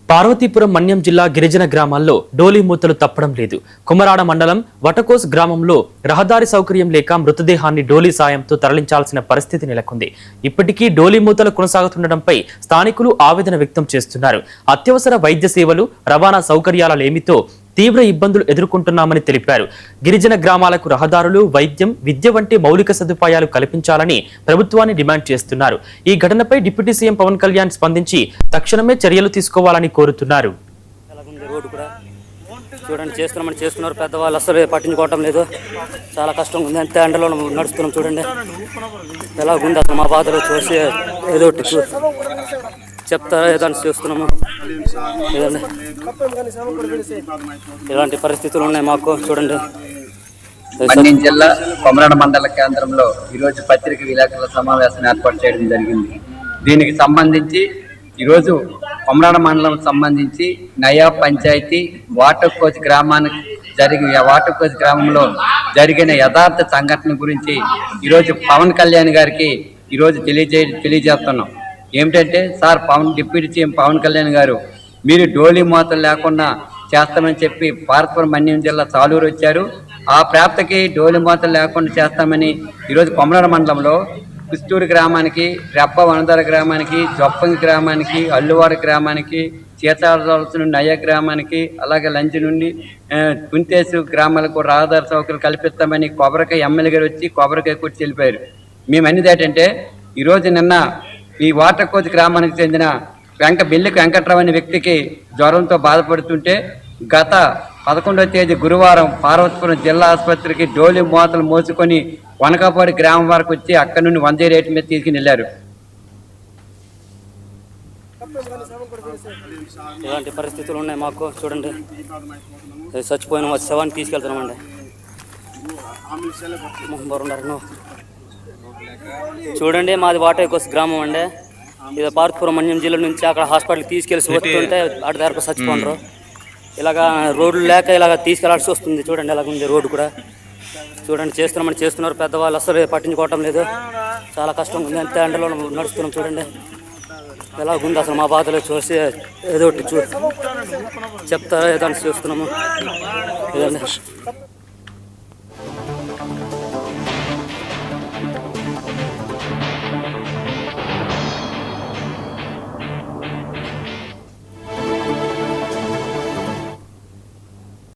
పార్వతీపురం మన్యం జిల్లా గిరిజన గ్రామాల్లో డోలీ మూతలు తప్పడం లేదు. కుమరాడ మండలం వటకోస్ గ్రామంలో రహదారి సౌకర్యం లేక మృతదేహాన్ని డోలీ సాయంతో తరలించాల్సిన పరిస్థితి నెలకొంది. ఇప్పటికీ డోలీ మూతలు కొనసాగుతుండటంపై స్థానికులు ఆవేదన వ్యక్తం చేస్తున్నారు. అత్యవసర వైద్య సేవలు, రవాణా సౌకర్యాల లేమితో తీవ్ర ఇబ్బందులు ఎదుర్కొంటున్నామని తెలిపారు. గిరిజన గ్రామాలకు రహదారులు, వైద్యం, విద్య వంటి మౌలిక సదుపాయాలు కల్పించాలని ప్రభుత్వాన్ని డిమాండ్ చేస్తున్నారు. ఈ ఘటనపై డిప్యూటీ సీఎం పవన్ కళ్యాణ్ స్పందించి తక్షణమే చర్యలు తీసుకోవాలని కోరుతున్నారు. చూడండి, చేస్తున్నారు పెద్దవాళ్ళు అసలు పట్టించుకోవటం లేదు. చాలా కష్టంగా ఉంది. అంతే ఎండలో నడుస్తున్నాం. చూడండి ఎలా ఉంది అసలు మా బాధలో చూసి ఏదో చెప్తారా ఏదని చూస్తున్నాము. ఇలాంటి పరిస్థితులు ఉన్నాయి మాకు. చూడండి, మన్యం జిల్లా కొమరాడ మండల కేంద్రంలో ఈరోజు పత్రిక విలేకరుల సమావేశం ఏర్పాటు చేయడం జరిగింది. దీనికి సంబంధించి ఈరోజు కొమరాడ మండలం సంబంధించి నయా పంచాయతీ వాటకోజ్ గ్రామంలో జరిగిన యథార్థ సంఘటన గురించి ఈరోజు పవన్ కళ్యాణ్ గారికి ఈరోజు తెలియజేస్తున్నాం. ఏమిటంటే, sir deputy CM Pawan Kalyan గారు, మీరు డోలీ మూతలు లేకుండా చేస్తామని చెప్పి పార్వతీపురం మన్యం జిల్లా సాలూరు వచ్చారు. ఆ ప్రాప్తకి డోలీ మూతలు లేకుండా చేస్తామని ఈరోజు కొమరాడ మండలంలో పుస్తూరు గ్రామానికి, రెప్ప వనదర గ్రామానికి, జొప్పంగి గ్రామానికి, అల్లువాడ గ్రామానికి, సీతారాల్స్ నుండి నయ్య గ్రామానికి, అలాగే లంచి నుండి కుంతేసు గ్రామాలకు రహదారి సౌకర్యం కల్పిస్తామని కొబ్బరికాయ ఎమ్మెల్యే గారు వచ్చి కొబ్బరికాయ కొట్టి వెళ్ళిపోయారు. మేము అనేది ఏంటంటే, ఈరోజు నిన్న ఈ వాటకోజ్ గ్రామానికి చెందిన బిల్లికి వెంకట్రావు అనే వ్యక్తికి జ్వరంతో బాధపడుతుంటే గత 11వ తేదీ గురువారం పార్వతీపురం జిల్లా ఆసుపత్రికి డోలి మూతలు మోసుకొని వనకాపాడి గ్రామం వరకు వచ్చి అక్కడి నుండి 108 మీద తీసుకుని వెళ్ళారు. ఇలాంటి పరిస్థితులు ఉన్నాయి మాకు. చూడండి, చచ్చిపోయిన శవాన్ని తీసుకెళ్తున్నామండి. చూడండి, మాది వాటకోస్ గ్రామం అండి. ఇది పార్వతీపురం మన్యం జిల్లా నుంచి అక్కడ హాస్పిటల్కి తీసుకెళ్ళి వస్తుంటే అటు దగ్గరకు చచ్చిపోండ్రు. ఇలాగా రోడ్లు లేక ఇలాగ తీసుకెళ్లాల్సి వస్తుంది. చూడండి ఎలాగ ఉంది రోడ్డు కూడా. చూడండి, చేస్తున్నారు పెద్దవాళ్ళు అసలు పట్టించుకోవటం లేదు. చాలా కష్టంగా ఉంది. అంతే ఎండలో నడుస్తున్నాం. చూడండి ఎలా ఉంది అసలు మా బాధలో చూసి ఏదో చెప్తారా ఏదని చూస్తున్నాము.